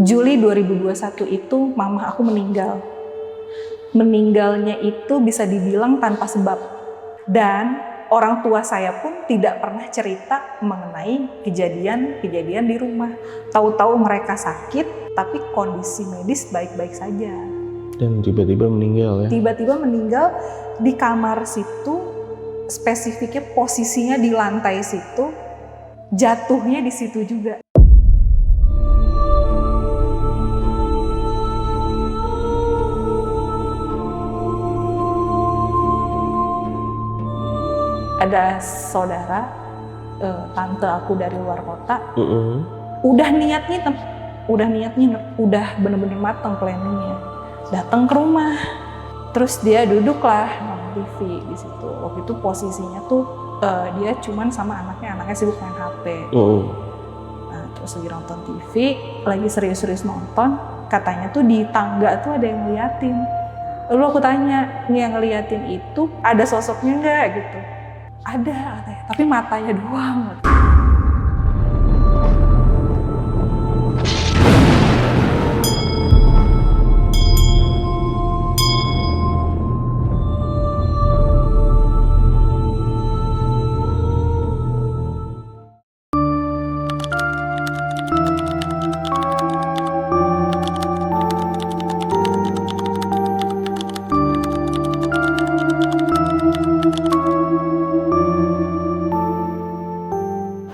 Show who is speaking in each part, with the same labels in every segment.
Speaker 1: Juli 2021 itu mama aku meninggal. Meninggalnya itu bisa dibilang tanpa sebab. Dan orang tua saya pun tidak pernah cerita mengenai kejadian-kejadian di rumah. Tahu-tahu mereka sakit, tapi kondisi medis baik-baik saja.
Speaker 2: Dan tiba-tiba meninggal ya?
Speaker 1: Tiba-tiba meninggal di kamar situ, spesifiknya posisinya di lantai situ, jatuhnya di situ juga. Ada saudara, tante aku dari luar kota, udah niat nginep, udah bener-bener mateng planningnya, datang ke rumah, terus dia duduklah nonton TV di situ. Waktu itu posisinya tuh dia cuman sama anaknya sibuk main HP. Nah, terus lagi nonton TV, lagi serius-serius nonton, katanya tuh di tangga tuh ada yang ngeliatin. Lalu aku tanya, yang ngeliatin itu ada sosoknya nggak gitu? Ada katanya, tapi matanya doang.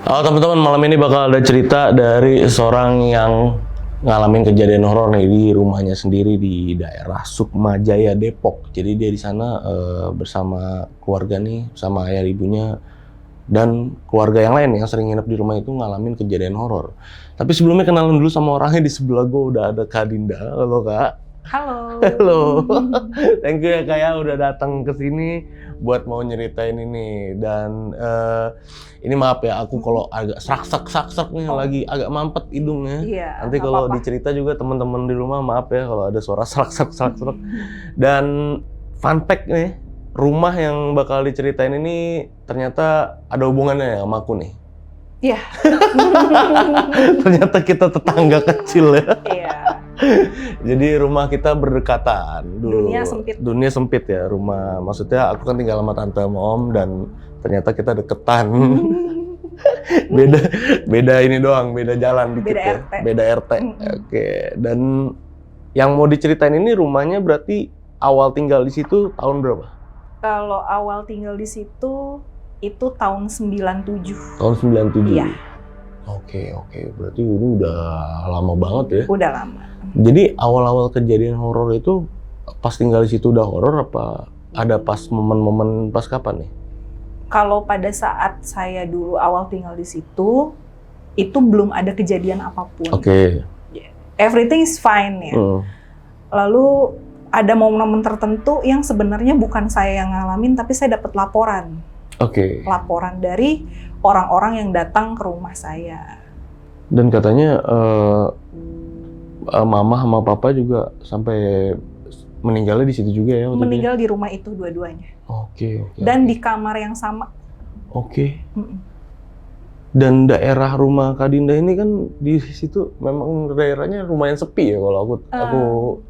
Speaker 2: Halo teman-teman, malam ini bakal ada cerita dari seorang yang ngalamin kejadian horor nih di rumahnya sendiri di daerah Sukma Jaya, Depok. Jadi dia di sana bersama keluarga nih, sama ayah ibunya dan keluarga yang lain yang sering nginep di rumah itu ngalamin kejadian horor. Tapi sebelumnya kenalan dulu sama orangnya. Di sebelah gue udah ada Kak Dinda. Halo Kak.
Speaker 1: Halo.
Speaker 2: Halo. Thank you ya Kak ya udah datang ke sini buat mau nyeritain ini. Dan ini maaf ya aku kalau agak sak-sak nih lagi agak mampet hidungnya.
Speaker 1: Iya,
Speaker 2: nanti kalau dicerita juga teman-teman di rumah maaf ya kalau ada suara sak-sak. Dan fun fact nih, rumah yang bakal diceritain ini ternyata ada hubungannya sama aku nih.
Speaker 1: Iya.
Speaker 2: Ternyata kita tetangga kecil ya.
Speaker 1: Iya.
Speaker 2: Jadi rumah kita berdekatan dulu. Dunia sempit ya rumah. Maksudnya aku kan tinggal sama tante sama om dan ternyata kita deketan. beda ini doang, beda jalan dikit ya. Beda RT. Oke. Dan yang mau diceritain ini rumahnya berarti awal tinggal di situ tahun berapa?
Speaker 1: Kalau awal tinggal di situ itu tahun 97.
Speaker 2: Tahun 97.
Speaker 1: Iya.
Speaker 2: Oke. Berarti ini udah lama banget ya?
Speaker 1: Udah lama.
Speaker 2: Jadi awal-awal kejadian horor itu pas tinggal di situ udah horor apa ada pas momen-momen pas kapan nih?
Speaker 1: Kalau pada saat saya dulu awal tinggal di situ, itu belum ada kejadian apapun.
Speaker 2: Oke.
Speaker 1: Everything is fine ya. Lalu ada momen-momen tertentu yang sebenarnya bukan saya yang ngalamin, tapi saya dapat laporan.
Speaker 2: Oke.
Speaker 1: Laporan dari orang-orang yang datang ke rumah saya.
Speaker 2: Dan katanya mama sama papa juga sampai meninggalnya di situ juga ya?
Speaker 1: Meninggal di rumah itu dua-duanya.
Speaker 2: Oke.
Speaker 1: Dan di kamar yang sama.
Speaker 2: Oke. Dan daerah rumah Kak Dinda ini kan di situ memang daerahnya lumayan sepi ya kalau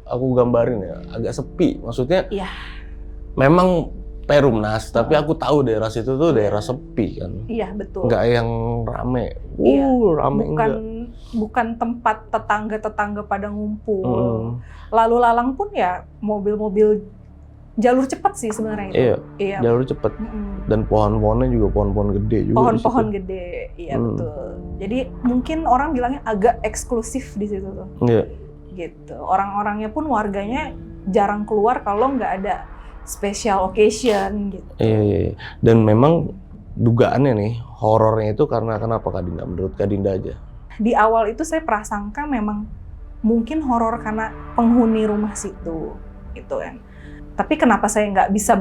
Speaker 2: aku gambarin ya, agak sepi. Maksudnya
Speaker 1: iya.
Speaker 2: Memang Perumnas, tapi aku tahu daerah situ tuh daerah sepi kan.
Speaker 1: Iya, betul.
Speaker 2: Nggak yang rame.
Speaker 1: Iya.
Speaker 2: Rame
Speaker 1: bukan tempat tetangga-tetangga pada ngumpul. Lalu lalang pun ya mobil-mobil jalur cepat sih sebenarnya itu.
Speaker 2: Iya. Jalur cepat. Dan pohon-pohonnya juga pohon-pohon gede juga.
Speaker 1: Pohon-pohon gede, iya betul. Jadi mungkin orang bilangnya agak eksklusif di situ tuh.
Speaker 2: Iya.
Speaker 1: Gitu. Orang-orangnya pun warganya jarang keluar kalau nggak ada special occasion gitu.
Speaker 2: Iya. Dan memang dugaannya nih horornya itu karena kenapa Kak Dinda? Menurut Kak Dinda aja. Di
Speaker 1: awal itu saya prasangka memang mungkin horor karena penghuni rumah situ, gitu kan. Tapi kenapa saya nggak bisa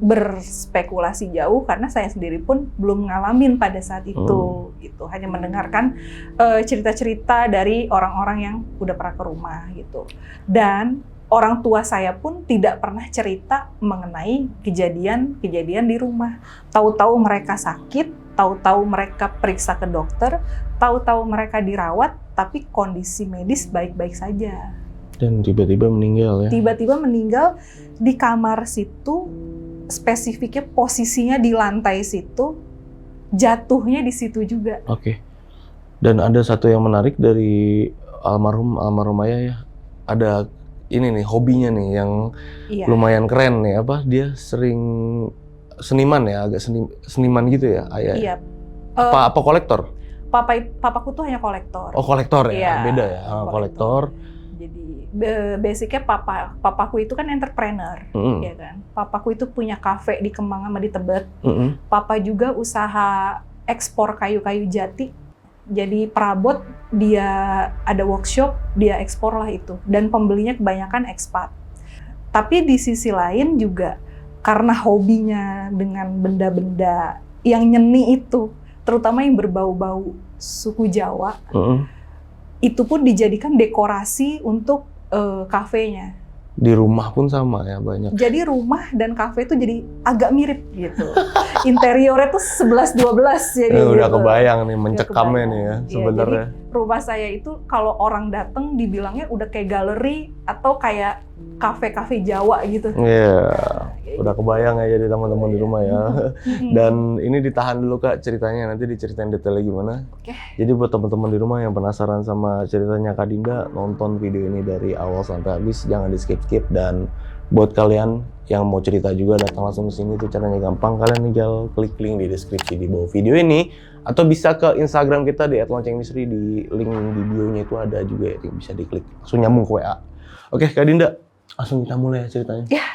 Speaker 1: berspekulasi jauh karena saya sendiri pun belum ngalamin pada saat itu, gitu. Hanya mendengarkan cerita-cerita dari orang-orang yang udah pernah ke rumah, gitu. Dan orang tua saya pun tidak pernah cerita mengenai kejadian-kejadian di rumah. Tahu-tahu mereka sakit, tahu-tahu mereka periksa ke dokter, tahu-tahu mereka dirawat, tapi kondisi medis baik-baik saja.
Speaker 2: Dan tiba-tiba meninggal ya?
Speaker 1: Tiba-tiba meninggal di kamar situ, spesifiknya posisinya di lantai situ, jatuhnya di situ juga.
Speaker 2: Oke. Dan ada satu yang menarik dari almarhum ayah ya, ada ini nih hobinya nih yang lumayan keren nih, apa dia sering seniman ya, agak seniman gitu ya ayah.
Speaker 1: Iya.
Speaker 2: Apa kolektor?
Speaker 1: Papaku tuh hanya kolektor.
Speaker 2: Oh kolektor ya,
Speaker 1: iya,
Speaker 2: beda ya, kolektor.
Speaker 1: Jadi basicnya papaku itu kan entrepreneur, ya kan. Papaku itu punya kafe di Kemang sama di Tebet. Papa juga usaha ekspor kayu-kayu jati. Jadi perabot, dia ada workshop, dia ekspor lah itu. Dan pembelinya kebanyakan ekspat. Tapi di sisi lain juga, karena hobinya dengan benda-benda yang nyeni itu, terutama yang berbau-bau suku Jawa, itu pun dijadikan dekorasi untuk kafenya.
Speaker 2: Di rumah pun sama ya banyak.
Speaker 1: Jadi rumah dan kafe itu jadi agak mirip gitu. Interiornya tuh 11-12 jadi
Speaker 2: udah
Speaker 1: gitu.
Speaker 2: Kebayang nih mencekamnya nih ya sebenarnya.
Speaker 1: Rumah saya itu kalau orang datang dibilangnya udah kayak galeri atau kayak kafe-kafe Jawa gitu.
Speaker 2: Iya, udah kebayang ya jadi teman-teman di rumah ya. Dan ini ditahan dulu Kak ceritanya, nanti diceritain detailnya gimana. Jadi buat teman-teman di rumah yang penasaran sama ceritanya Kak Dinda, nonton video ini dari awal sampai habis, jangan di skip-skip. Dan buat kalian yang mau cerita juga datang langsung ke sini, itu caranya gampang, kalian tinggal klik link di deskripsi di bawah video ini, atau bisa ke Instagram kita di @loncengmisteri, di link di bio-nya itu ada juga ya, bisa diklik langsung nyambung ke WA. Oke Kak Dinda, langsung kita mulai ya ceritanya.
Speaker 1: Ya.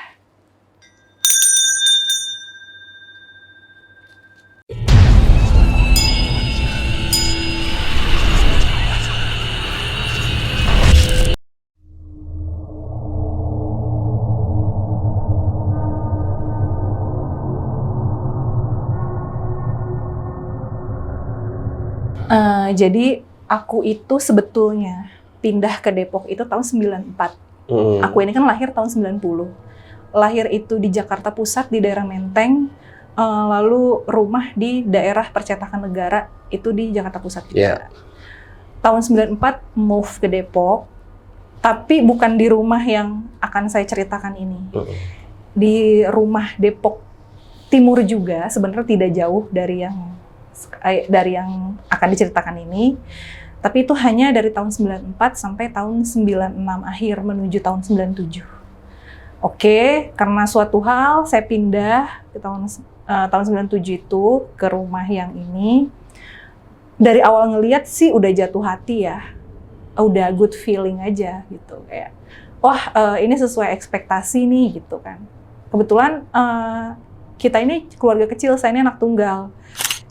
Speaker 1: Jadi aku itu sebetulnya pindah ke Depok itu tahun 94. Aku ini kan lahir tahun 90. Lahir itu di Jakarta Pusat di daerah Menteng, lalu rumah di daerah Percetakan Negara itu di Jakarta Pusat juga. Tahun 94 move ke Depok, tapi bukan di rumah yang akan saya ceritakan ini. Di rumah Depok Timur juga, sebenarnya tidak jauh dari yang akan diceritakan ini. Tapi itu hanya dari tahun 94 sampai tahun 96 akhir menuju tahun 97. Oke, karena suatu hal saya pindah ke tahun 97 itu ke rumah yang ini. Dari awal ngelihat sih udah jatuh hati ya. Udah good feeling aja gitu, kayak wah ini sesuai ekspektasi nih gitu kan. Kebetulan kita ini keluarga kecil, saya ini anak tunggal.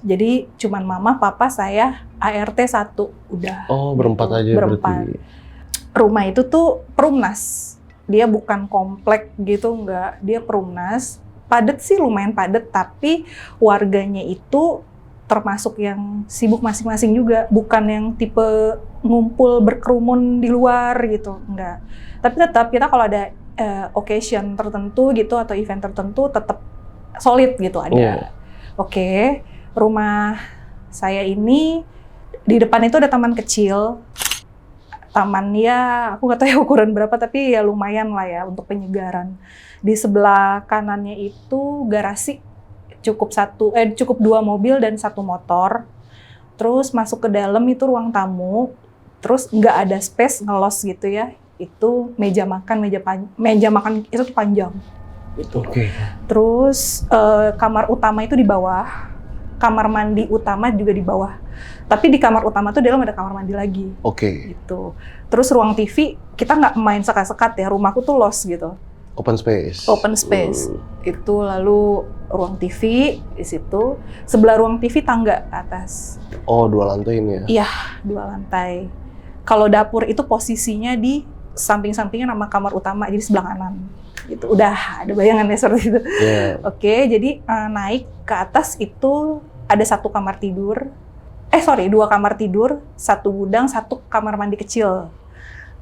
Speaker 1: Jadi cuman mama, papa, saya, ART 1 udah.
Speaker 2: Oh, berempat
Speaker 1: gitu.
Speaker 2: aja berarti.
Speaker 1: Rumah itu tuh perumnas. Dia bukan komplek gitu, enggak. Dia perumnas. Padat sih, lumayan padat, tapi warganya itu termasuk yang sibuk masing-masing juga. Bukan yang tipe ngumpul berkerumun di luar gitu, enggak. Tapi tetap kita kalau ada occasion tertentu gitu atau event tertentu tetap solid gitu ada. Oke. Rumah saya ini di depan itu ada taman kecil. Taman ya, aku nggak tahu ya ukuran berapa, tapi ya lumayan lah ya untuk penyegaran. Di sebelah kanannya itu garasi, cukup 2 mobil dan 1 motor. Terus masuk ke dalam itu ruang tamu. Terus nggak ada space ngelos gitu ya. Itu meja makan itu tuh panjang. Gitu. Terus kamar utama itu di bawah. Kamar mandi utama juga di bawah. Tapi di kamar utama tuh di dalam ada kamar mandi lagi. Gitu. Terus ruang TV, kita nggak main sekat-sekat ya, rumahku tuh los gitu.
Speaker 2: Open space.
Speaker 1: Itu lalu ruang TV di situ. Sebelah ruang TV tangga atas.
Speaker 2: Oh, 2 lantai ini ya?
Speaker 1: Iya, 2 lantai. Kalau dapur itu posisinya di samping-sampingnya sama kamar utama, jadi sebelah kanan. Gitu. Udah ada bayangannya seperti itu. Oke, jadi naik ke atas itu ada 1 kamar tidur. 2 kamar tidur, 1 gudang, 1 kamar mandi kecil.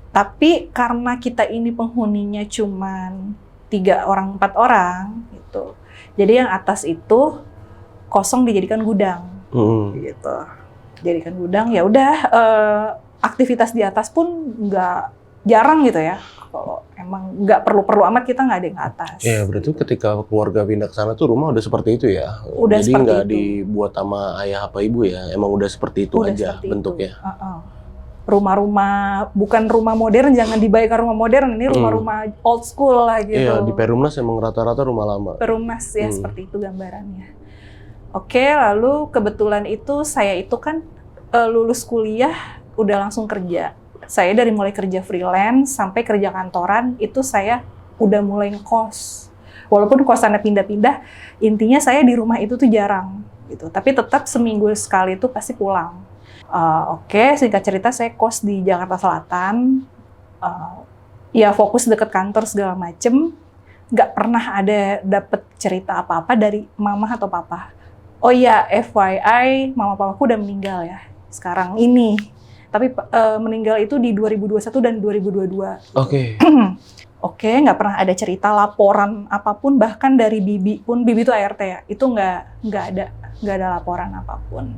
Speaker 1: Tapi karena kita ini penghuninya cuman 3 orang, 4 orang gitu. Jadi yang atas itu kosong dijadikan gudang. Gitu. Jadikan gudang, ya udah aktivitas di atas pun nggak jarang gitu ya. Kalau emang nggak perlu amat kita nggak ada yang ke atas.
Speaker 2: Iya, berarti ketika keluarga pindah ke sana tuh rumah udah seperti itu ya?
Speaker 1: Udah
Speaker 2: Jadi
Speaker 1: seperti
Speaker 2: nggak
Speaker 1: itu.
Speaker 2: dibuat sama ayah apa ibu ya? Emang udah seperti itu
Speaker 1: Udah
Speaker 2: aja
Speaker 1: seperti
Speaker 2: bentuknya?
Speaker 1: itu. Rumah-rumah, bukan rumah modern, jangan dibayangkan rumah modern, ini rumah-rumah old school lah gitu.
Speaker 2: Iya, di Perumnas emang rata-rata rumah lama.
Speaker 1: Perumnas ya, seperti itu gambarannya. Oke, lalu kebetulan itu saya itu kan lulus kuliah udah langsung kerja. Saya dari mulai kerja freelance sampai kerja kantoran itu saya udah mulai ngekos. Walaupun kosannya pindah-pindah, intinya saya di rumah itu tuh jarang gitu. Tapi tetap seminggu sekali itu pasti pulang. Oke, singkat cerita saya kos di Jakarta Selatan. Ya fokus deket kantor segala macem. Nggak pernah ada dapet cerita apa-apa dari mama atau papa. Oh iya, FYI, mama papaku udah meninggal ya sekarang ini. Tapi meninggal itu di 2021 dan 2022.
Speaker 2: Oke.
Speaker 1: Oke, nggak pernah ada cerita laporan apapun, bahkan dari bibi pun, bibi itu ART ya, itu nggak ada laporan apapun.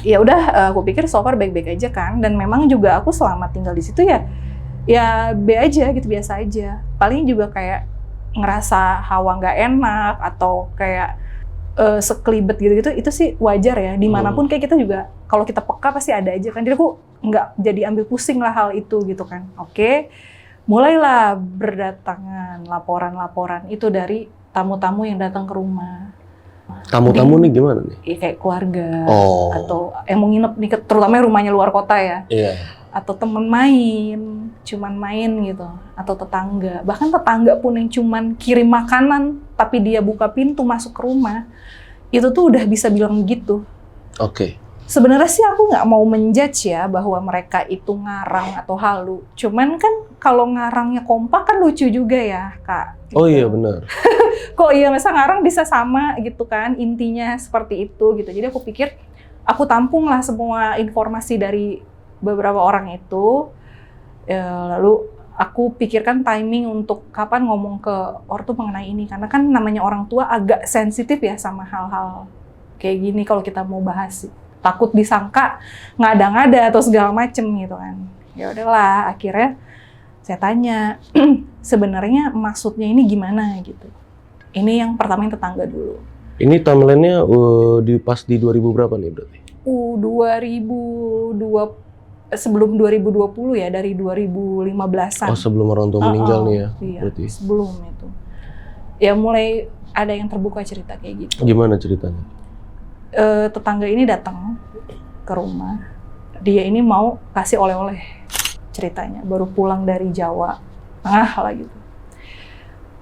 Speaker 1: Ya udah, aku pikir so far baik-baik aja kan, dan memang juga aku selama tinggal di situ ya B aja gitu, biasa aja. Paling juga kayak ngerasa hawa nggak enak atau kayak sekelibet gitu-gitu, itu sih wajar ya. Dimanapun kayak kita juga, kalau kita peka pasti ada aja kan. Jadi aku nggak jadi ambil pusing lah hal itu gitu kan. Oke, mulailah berdatangan laporan-laporan itu dari tamu-tamu yang datang ke rumah.
Speaker 2: Tamu-tamu nih gimana nih?
Speaker 1: Ya, kayak keluarga
Speaker 2: Oh.
Speaker 1: atau yang mau nginep nih, terutama rumahnya luar kota ya.
Speaker 2: Iya.
Speaker 1: Atau temen main, cuman main gitu, atau tetangga. Bahkan tetangga pun yang cuman kirim makanan, tapi dia buka pintu masuk ke rumah, itu tuh udah bisa bilang gitu.
Speaker 2: Oke.
Speaker 1: Sebenarnya sih aku nggak mau menjudge ya bahwa mereka itu ngarang atau halu. Cuman kan kalau ngarangnya kompak kan lucu juga ya, Kak. Gitu.
Speaker 2: Oh iya benar.
Speaker 1: Kok iya masa ngarang bisa sama gitu kan, intinya seperti itu gitu. Jadi aku pikir aku tampung lah semua informasi dari beberapa orang itu, ya, lalu aku pikirkan timing untuk kapan ngomong ke ortu mengenai ini, karena kan namanya orang tua agak sensitif ya sama hal-hal kayak gini kalau kita mau bahas, takut disangka ngada-ngada atau segala macem gitu kan. Ya udahlah, akhirnya saya tanya sebenarnya maksudnya ini gimana gitu. Ini yang pertama yang tetangga dulu.
Speaker 2: Ini timeline-nya pas di 2000 berapa nih berarti?
Speaker 1: 2020, sebelum 2020 ya, dari 2015-an.
Speaker 2: Oh, sebelum orang tua meninggal nih ya,
Speaker 1: iya,
Speaker 2: berarti.
Speaker 1: sebelum itu. Ya mulai ada yang terbuka cerita kayak gitu.
Speaker 2: Gimana ceritanya?
Speaker 1: Tetangga ini datang ke rumah. Dia ini mau kasih oleh-oleh ceritanya. Baru pulang dari Jawa. Lah gitu.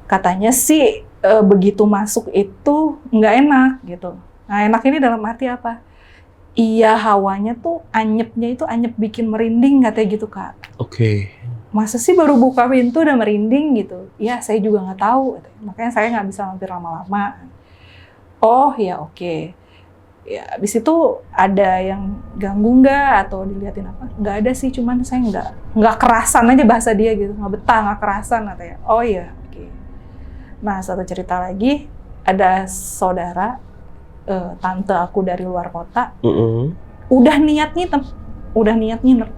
Speaker 1: Katanya sih begitu masuk itu nggak enak gitu. Nah, enak ini dalam arti apa? Iya, hawanya tuh anyepnya itu anyep bikin merinding katanya gitu, Kak.
Speaker 2: Oke.
Speaker 1: Masa sih baru buka pintu udah merinding gitu? Ya, saya juga nggak tahu. Makanya saya nggak bisa mampir lama-lama. Oh, ya oke. Ya, abis itu ada yang ganggu nggak atau diliatin apa? Nggak ada sih, cuman saya nggak kerasan aja bahasa dia gitu. Nggak betah, nggak kerasan katanya. Oh iya, oke. Nah, satu cerita lagi, ada saudara, tante aku dari luar kota, udah niat nginep,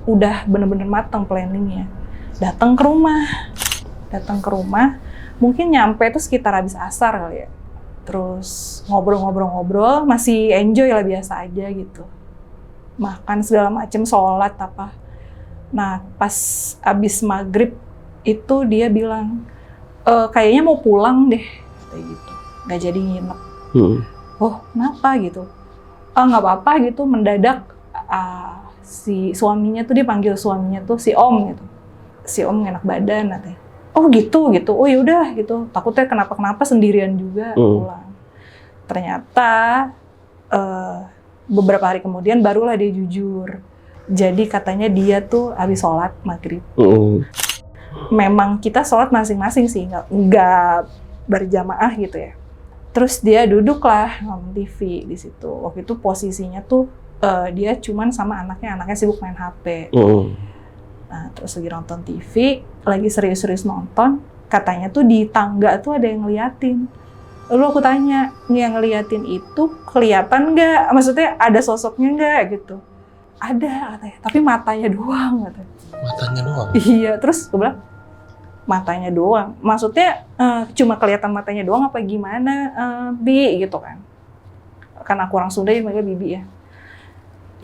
Speaker 1: udah bener-bener matang planningnya. Datang ke rumah, mungkin nyampe itu sekitar habis asar kali ya. Terus ngobrol-ngobrol, masih enjoy lah biasa aja gitu. Makan segala macem, sholat apa. Nah, pas abis maghrib itu dia bilang, kayaknya mau pulang deh, kayak gitu. Nggak jadi nginep. Oh, kenapa gitu? Nggak apa-apa gitu, mendadak si suaminya tuh, dia panggil suaminya tuh si Om gitu. Si Om nggak enak badan katanya. Oh gitu. Oh yaudah gitu. Takutnya kenapa-kenapa sendirian juga pulang. Ternyata beberapa hari kemudian barulah dia jujur. Jadi katanya dia tuh habis sholat maghrib. Memang kita sholat masing-masing sih, nggak berjamaah gitu ya. Terus dia duduklah nonton TV di situ. Waktu itu posisinya tuh dia cuman sama anaknya sibuk main HP. Nah, terus lagi nonton TV, lagi serius-serius nonton, katanya tuh di tangga tuh ada yang ngeliatin. Lalu aku tanya, yang ngeliatin itu kelihatan nggak? Maksudnya ada sosoknya nggak gitu? Ada katanya, tapi matanya doang katanya.
Speaker 2: Matanya doang?
Speaker 1: Iya, terus gue bilang, matanya doang? Maksudnya cuma kelihatan matanya doang apa gimana, Bi? Gitu kan. Karena aku orang Sunda ya, mereka Bibi ya.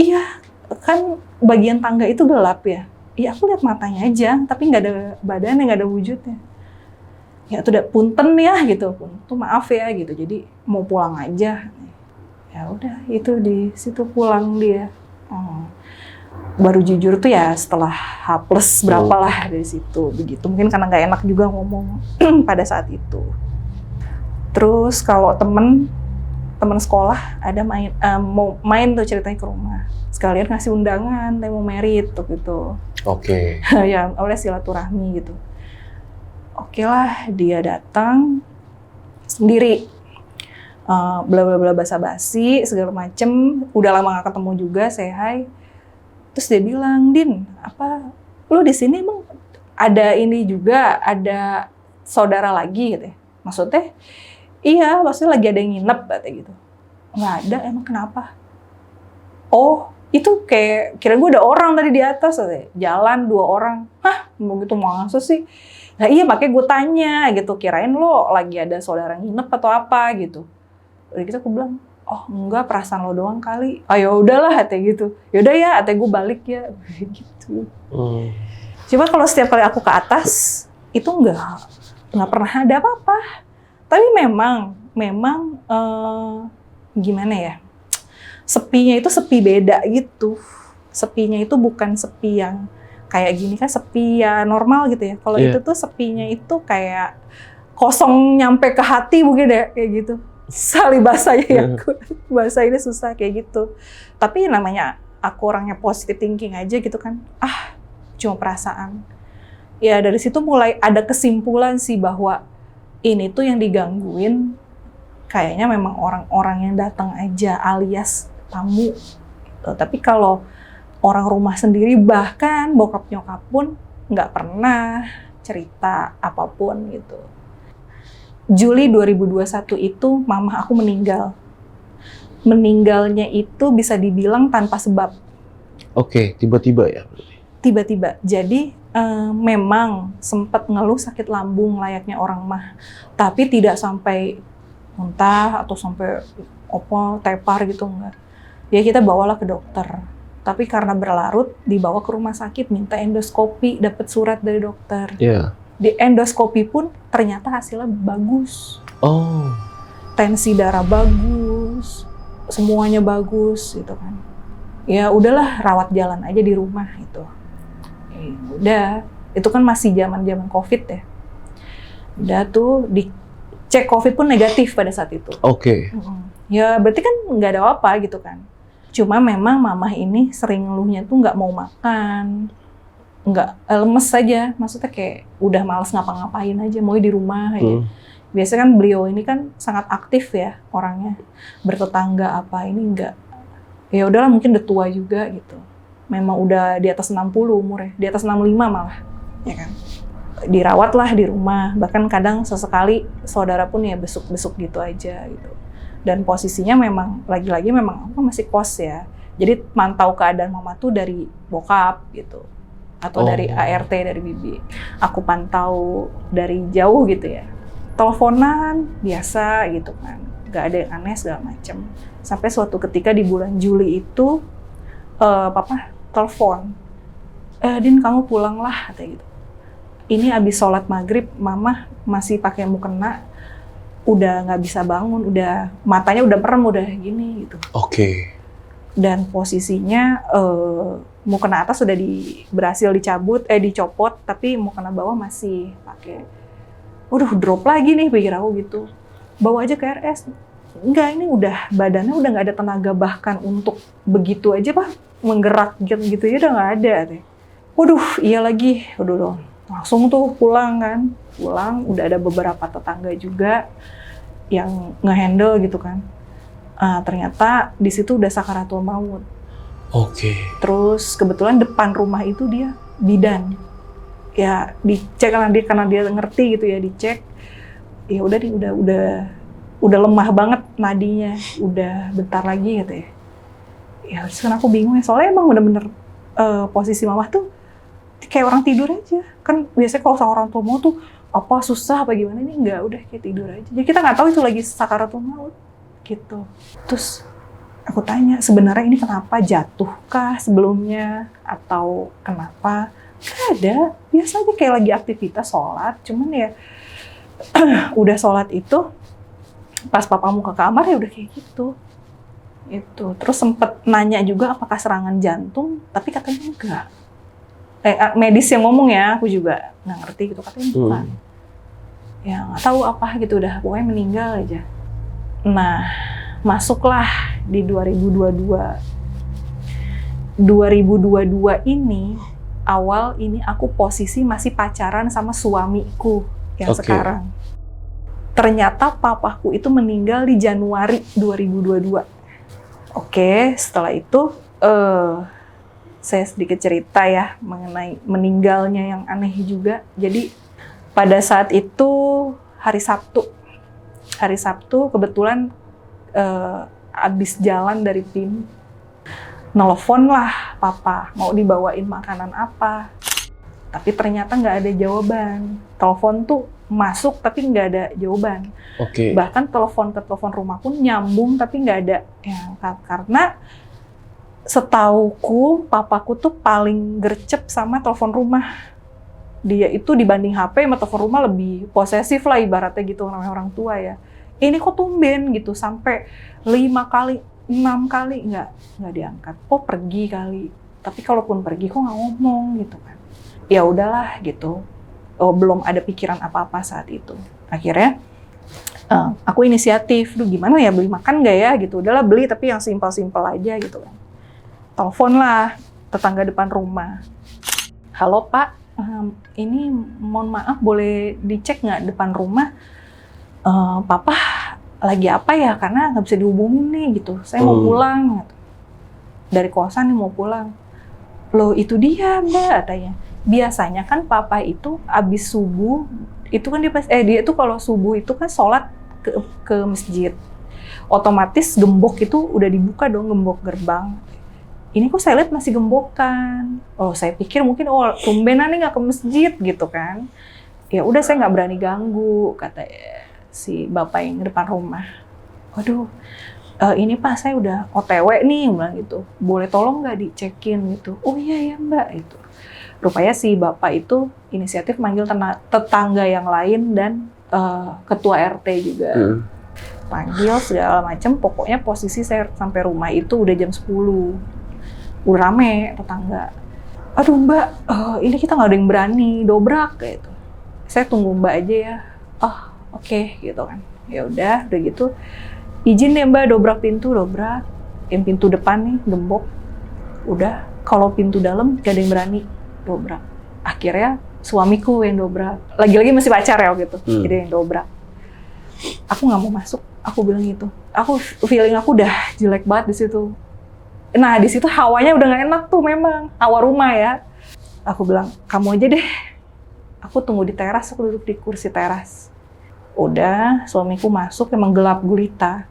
Speaker 1: Iya, kan bagian tangga itu gelap ya. Iya, aku lihat matanya aja, tapi nggak ada badannya, nggak ada wujudnya. Ya itu udah punten ya gitu, tuh maaf ya gitu. Jadi mau pulang aja. Ya udah, itu di situ pulang dia. Baru jujur tuh ya setelah H+ berapa lah dari situ begitu. Mungkin karena nggak enak juga ngomong pada saat itu. Terus kalau temen sekolah ada mau main tuh ceritanya ke rumah. Sekalian ngasih undangan, mau merit tuh gitu.
Speaker 2: Oke.
Speaker 1: Ya oleh silaturahmi gitu. Oke lah, dia datang sendiri. Bla bla bla basa-basi segala macem. Udah lama gak ketemu juga, say hi. Terus dia bilang, Din, apa lu di sini emang ada ini juga, ada saudara lagi gitu ya? Maksudnya, iya, maksudnya lagi ada yang nginep katanya gitu. Nggak ada, emang kenapa? Oh, itu kayak kira gue ada orang tadi di atas, katanya. Jalan 2 orang. Hah, begitu masa sih? Nah iya, makanya gue tanya gitu, kirain lo lagi ada saudara nginep atau apa gitu. Udah gitu aku bilang, oh enggak, perasaan lo doang kali. Oh ya udahlah, katanya gitu. Yaudah ya, katanya gue balik ya, gitu. Cuma kalau setiap kali aku ke atas itu nggak pernah ada apa-apa. Tapi memang gimana ya? Sepinya itu sepi beda gitu. Sepinya itu bukan sepi yang kayak gini kan, sepi ya normal gitu ya. Kalau itu tuh sepinya itu kayak kosong nyampe ke hati mungkin ya, kayak gitu. Sali bahasanya ya, bahasa ini susah kayak gitu. Tapi namanya aku orangnya positive thinking aja gitu kan. Cuma perasaan. Ya dari situ mulai ada kesimpulan sih bahwa ini tuh yang digangguin kayaknya memang orang-orang yang datang aja alias tamu. Tapi kalau orang rumah sendiri bahkan bokap nyokap pun nggak pernah cerita apapun gitu. Juli 2021 itu mama aku meninggal. Meninggalnya itu bisa dibilang tanpa sebab.
Speaker 2: Oke, tiba-tiba ya?
Speaker 1: Tiba-tiba. Jadi memang sempat ngeluh sakit lambung layaknya orang mah. Tapi tidak sampai muntah atau sampai tepar gitu, enggak. Ya kita bawalah ke dokter. Tapi karena berlarut dibawa ke rumah sakit, minta endoskopi, dapat surat dari dokter.
Speaker 2: Iya.
Speaker 1: Di endoskopi pun ternyata hasilnya bagus.
Speaker 2: Oh.
Speaker 1: Tensi darah bagus, semuanya bagus gitu kan. Ya udahlah, rawat jalan aja di rumah itu. Udah, itu kan masih zaman COVID ya. Udah tuh dicek COVID pun negatif pada saat itu.
Speaker 2: Oke.
Speaker 1: Ya berarti kan nggak ada apa gitu kan. Cuma memang mamah ini sering ngeluhnya tuh nggak mau makan. Nggak, lemes aja, maksudnya kayak udah males ngapa-ngapain aja, mau di rumah aja. Biasanya kan beliau ini kan sangat aktif ya orangnya, bertetangga apa ini enggak. Ya udahlah, mungkin udah tua juga gitu. Memang udah di atas 60 umurnya, di atas 65 malah, ya kan. Dirawat lah di rumah, bahkan kadang sesekali saudara pun ya besuk-besuk gitu aja gitu. Dan posisinya memang, lagi-lagi memang aku masih kos ya, jadi mantau keadaan mama tuh dari bokap gitu. Atau dari ART, dari bibi. Aku pantau dari jauh gitu ya. Teleponan biasa gitu kan. Gak ada yang aneh segala macam. Sampai suatu ketika di bulan Juli itu, papa telepon. Din, kamu pulang lah, katanya gitu. Ini abis sholat maghrib, mama masih pakai mukena. Udah gak bisa bangun, udah matanya udah merem, udah gini gitu.
Speaker 2: Oke.
Speaker 1: Dan posisinya mukena atas sudah berhasil dicopot, tapi mukena bawah masih pakai. Waduh, drop lagi nih, pikir aku gitu. Bawa aja ke RS. Enggak, ini udah badannya udah nggak ada tenaga bahkan untuk begitu aja Pak, menggerak gitu ya udah nggak ada. Waduh, iya lagi, waduh dong. Langsung tuh pulang kan, udah ada beberapa tetangga juga yang ngehandle gitu kan. Ternyata di situ udah sakaratul maut.
Speaker 2: Oke.
Speaker 1: Terus kebetulan depan rumah itu dia bidan. Ya dicek karena dia ngerti gitu ya, dicek. Ya udah nih udah lemah banget nadinya, udah bentar lagi gitu ya. Ya terus kan aku bingung ya, soalnya emang bener-bener posisi mama tuh kayak orang tidur aja. Kan biasanya kalau seorang tua mau tuh apa susah apa gimana, ini enggak, udah kayak tidur aja. Jadi kita nggak tahu itu lagi sakaratul maut gitu. Terus aku tanya, sebenarnya ini kenapa, jatuhkah sebelumnya atau kenapa? Nggak ada, biasa aja kayak lagi aktivitas sholat, cuman ya udah sholat itu pas papamu ke kamar ya udah kayak gitu. Itu terus sempet nanya juga apakah serangan jantung, tapi katanya enggak. Medis yang ngomong ya, aku juga nggak ngerti gitu, katanya bukan. Ya nggak tahu apa gitu, udah pokoknya meninggal aja. Nah, masuklah di 2022. 2022 ini, awal ini aku posisi masih pacaran sama suamiku yang sekarang. Ternyata papaku itu meninggal di Januari 2022. Oke, setelah itu saya sedikit cerita ya mengenai meninggalnya yang aneh juga. Jadi pada saat itu hari Sabtu kebetulan abis jalan dari PIM, nelfon lah papa mau dibawain makanan apa, tapi ternyata nggak ada jawaban. Telepon tuh masuk tapi nggak ada jawaban. Bahkan telepon ke telepon rumah pun nyambung tapi nggak ada yang angkat, karena setauku papaku tuh paling gercep sama telepon rumah. Dia itu dibanding HP sama telepon rumah lebih posesif lah ibaratnya gitu, namanya orang tua ya. Ini kok tumben gitu sampai 5 kali 6 kali nggak diangkat. Oh pergi kali, tapi kalaupun pergi kok nggak ngomong gitu kan. Ya udahlah gitu. Oh, belum ada pikiran apa-apa saat itu. Akhirnya aku inisiatif, duh gimana ya, beli makan nggak ya gitu. Udahlah beli tapi yang simpel-simpel aja gitu kan. Telepon lah tetangga depan rumah. Halo Pak, ini mohon maaf boleh dicek nggak depan rumah? Papa lagi apa ya, karena nggak bisa dihubungin nih gitu. Saya mau pulang gitu. Dari kosan nih mau pulang. Loh itu dia Mbak katanya. Biasanya kan papa itu abis subuh, itu kan dia tuh kalau subuh itu kan sholat ke masjid. Otomatis gembok itu udah dibuka dong, gembok gerbang. Ini kok saya lihat masih gembokan. Oh saya pikir mungkin tumbenan nih nggak ke masjid gitu kan. Ya udah saya nggak berani ganggu, kata si bapak yang depan rumah. Waduh, ini Pak saya udah OTW nih, bilang gitu. Boleh tolong nggak dicekin gitu? Oh iya ya Mbak itu. Rupanya si bapak itu inisiatif manggil tetangga yang lain dan ketua RT juga. Panggil segala macam, pokoknya posisi saya sampai rumah itu udah jam 10. Udah rame tetangga. Aduh Mbak, ini kita nggak ada yang berani dobrak gitu. Saya tunggu Mbak aja ya. Oh oke, gitu kan. Ya udah gitu. Izin ya Mbak dobrak pintu, dobrak. Yang pintu depan nih gembok. Udah, kalau pintu dalam gak ada yang berani dobrak. Akhirnya suamiku yang dobrak. Lagi-lagi masih pacar ya gitu. Jadi yang dobrak. Aku nggak mau masuk. Aku bilang gitu. Feeling aku udah jelek banget di situ. Nah di situ hawanya udah nggak enak tuh memang. Hawa rumah ya. Aku bilang kamu aja deh. Aku tunggu di teras. Aku duduk di kursi teras. Udah suamiku masuk. Emang gelap gulita.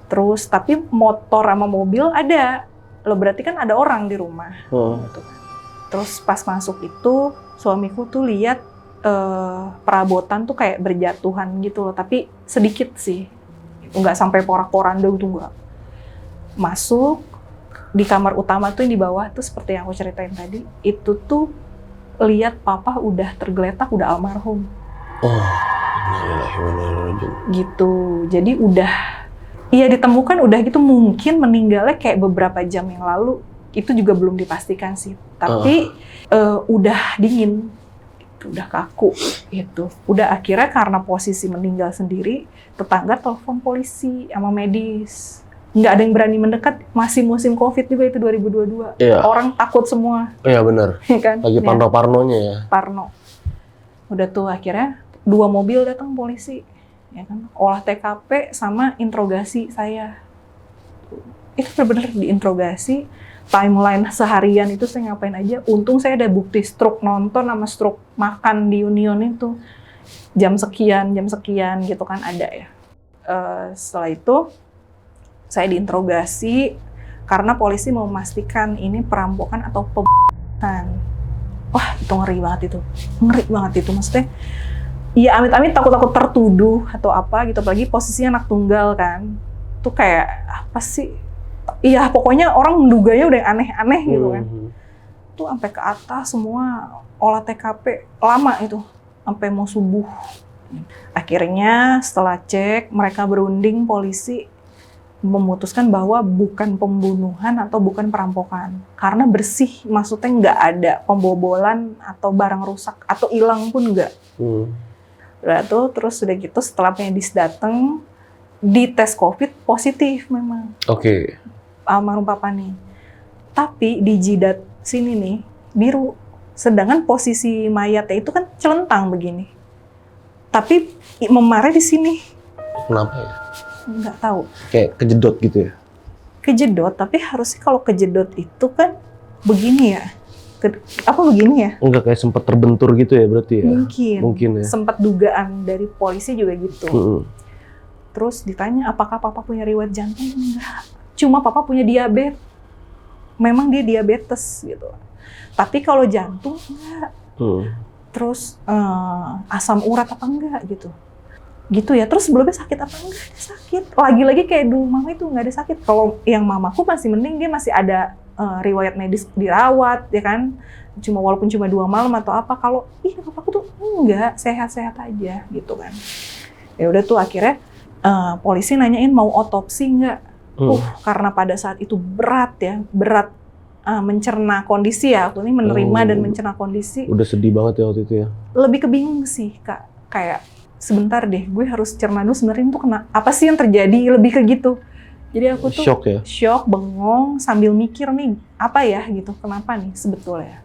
Speaker 1: Terus tapi motor sama mobil ada. Lo berarti kan ada orang di rumah. Gitu. Terus pas masuk itu suamiku tuh lihat perabotan tuh kayak berjatuhan gitu loh, tapi sedikit sih, nggak sampai porak-poranda gitu nggak. Masuk di kamar utama tuh yang di bawah tuh seperti yang aku ceritain tadi, itu tuh lihat papa udah tergeletak, udah almarhum. Gitu, jadi udah, iya ditemukan udah gitu, mungkin meninggalnya kayak beberapa jam yang lalu. Itu juga belum dipastikan sih, tapi udah dingin, udah kaku gitu. Udah akhirnya karena posisi meninggal sendiri, tetangga telepon polisi sama medis. Nggak ada yang berani mendekat, masih musim COVID juga itu 2022. Iya. Orang takut semua.
Speaker 2: Iya benar.
Speaker 1: Kan?
Speaker 2: Lagi parno-parnonya ya.
Speaker 1: Parno. Udah tuh akhirnya 2 mobil datang polisi, ya kan? Olah TKP sama interogasi saya. Itu benar-benar diinterogasi. Timeline seharian itu saya ngapain aja. Untung saya ada bukti struk nonton sama struk makan di Union itu. Jam sekian gitu kan ada ya. Setelah itu Saya diinterogasi karena polisi mau memastikan ini perampokan atau pembunuhan. Wah, itu ngeri banget itu. Ngeri banget itu, maksudnya. Ya amit-amit takut-takut tertuduh atau apa gitu, apalagi posisinya anak tunggal kan. Itu kayak apa sih? Iya, pokoknya orang menduganya udah yang aneh-aneh gitu kan. Itu sampai ke atas semua olah TKP lama itu, sampai mau subuh. Akhirnya setelah cek, mereka berunding, polisi memutuskan bahwa bukan pembunuhan atau bukan perampokan. Karena bersih, maksudnya nggak ada pembobolan atau barang rusak atau hilang pun nggak. Udah tuh, terus udah gitu setelah medis datang, dites COVID positif memang.
Speaker 2: Oke.
Speaker 1: Almarhum papa nih. Tapi di jidat sini nih biru. Sedangkan posisi mayatnya itu kan celentang begini. Tapi memarnya di sini.
Speaker 2: Kenapa ya?
Speaker 1: Nggak tahu.
Speaker 2: Kayak kejedot gitu ya?
Speaker 1: Kejedot, tapi harusnya kalau kejedot itu kan begini ya. Apa begini ya?
Speaker 2: Enggak, kayak sempat terbentur gitu ya berarti ya?
Speaker 1: Mungkin
Speaker 2: ya.
Speaker 1: Sempat dugaan dari polisi juga gitu. Terus ditanya apakah papa punya riwayat jantung? Enggak. Cuma papa punya diabetes. Memang dia diabetes gitu. Tapi kalau jantung enggak. Terus asam urat apa enggak gitu. Gitu ya. Terus sebelumnya sakit apa enggak? Ada sakit. Lagi-lagi kayak dulu mama itu enggak ada sakit. Kalau yang mamaku masih mending, dia masih ada riwayat medis dirawat ya kan. Walaupun cuma 2 malam atau apa. Kalau papaku tuh enggak, sehat-sehat aja gitu kan. Ya udah tuh akhirnya polisi nanyain mau otopsi enggak. Karena pada saat itu berat mencerna kondisi ya. Aku ini menerima dan mencerna kondisi.
Speaker 2: Udah sedih banget ya waktu itu ya?
Speaker 1: Lebih kebingung sih Kak. Kayak sebentar deh, gue harus cerna dulu sebenarnya itu apa sih yang terjadi, lebih ke gitu. Jadi aku tuh shock, bengong, sambil mikir nih, apa ya gitu, kenapa nih sebetulnya.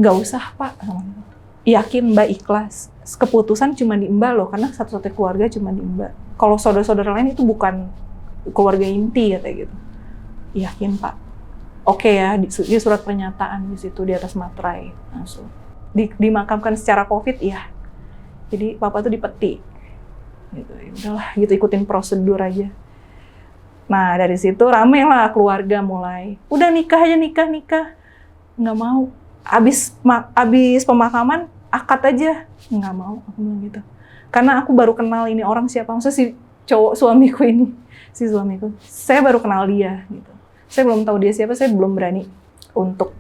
Speaker 1: Nggak usah Pak, yakin Mbak ikhlas. Keputusan cuma di Mbak loh, karena satu-satunya keluarga cuma di Mbak. Kalau saudara-saudara lain itu bukan keluarga inti katanya gitu. Yakin Pak. Oke ya, di surat pernyataan di situ di atas materai langsung. Dimakamkan secara COVID ya. Jadi papa tuh dipeti. Gitu. Ya udahlah, gitu ikutin prosedur aja. Nah, dari situ rame lah keluarga mulai. Udah nikah aja, nikah. Nggak mau. Abis pemakaman, akad aja. Nggak mau, aku bilang gitu. Karena aku baru kenal ini orang siapa. Maksudnya si cowok suamiku ini. Si suamiku. Saya baru kenal dia gitu. Saya belum tahu dia siapa, saya belum berani untuk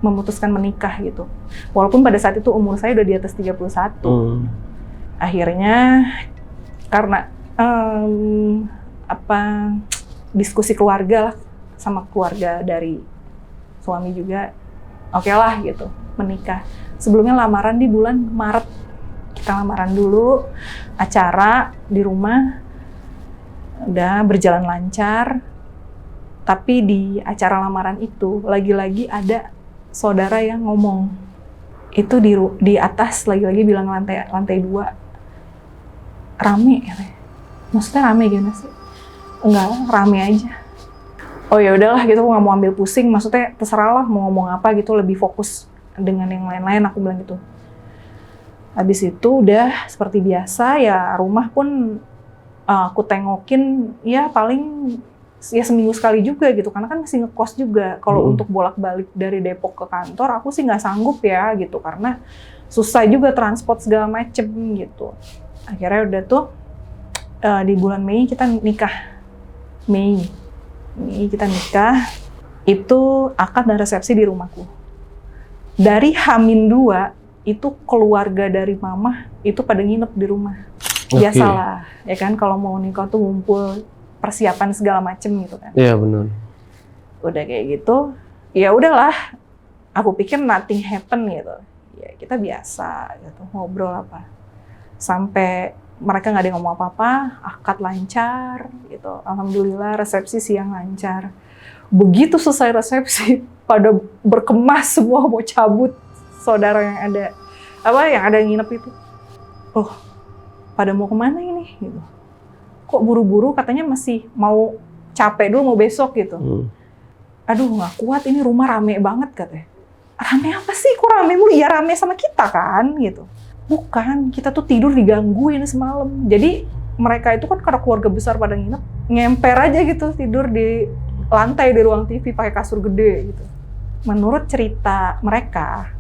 Speaker 1: memutuskan menikah gitu. Walaupun pada saat itu umur saya udah di atas 31. Akhirnya karena diskusi keluarga lah sama keluarga dari suami juga, oke lah gitu menikah. Sebelumnya lamaran di bulan Maret, kita lamaran dulu, acara di rumah udah berjalan lancar. Tapi di acara lamaran itu lagi-lagi ada saudara yang ngomong itu di atas lagi-lagi bilang lantai 2 rame katanya. Maksudnya rame gimana sih? Enggak lah, rame aja. Oh ya udahlah gitu, aku nggak mau ambil pusing. Maksudnya terserah lah mau ngomong apa gitu, lebih fokus dengan yang lain-lain, aku bilang gitu. Habis itu udah seperti biasa ya, rumah pun aku tengokin ya paling ya seminggu sekali juga gitu, karena kan masih ngekos juga. Kalau untuk bolak-balik dari Depok ke kantor, aku sih nggak sanggup ya gitu, karena susah juga transport segala macem gitu. Akhirnya udah tuh di bulan Mei kita nikah. Mei kita nikah, itu akad dan resepsi di rumahku. Dari H-2 itu keluarga dari mama itu pada nginep di rumah. Biasalah, ya kan kalau mau nikah tuh ngumpul, persiapan segala macem gitu kan.
Speaker 2: Iya benar.
Speaker 1: Udah kayak gitu, ya udahlah. Aku pikir nothing happen gitu. Ya kita biasa gitu, ngobrol apa. Sampai mereka nggak ada yang ngomong apa-apa, akad lancar gitu. Alhamdulillah resepsi siang lancar. Begitu selesai resepsi, pada berkemas semua mau cabut, saudara yang ada yang nginep itu. Oh, pada mau kemana ini? Gitu. Kok buru-buru, katanya masih mau capek dulu, mau besok gitu. Aduh nggak kuat, ini rumah rame banget katanya. Rame apa sih? Kok rame mulu? Ya rame sama kita kan gitu. Bukan, kita tuh tidur digangguin semalam. Jadi mereka itu kan karena keluarga besar pada nginep, ngemper aja gitu tidur di lantai di ruang TV pakai kasur gede gitu. Menurut cerita mereka,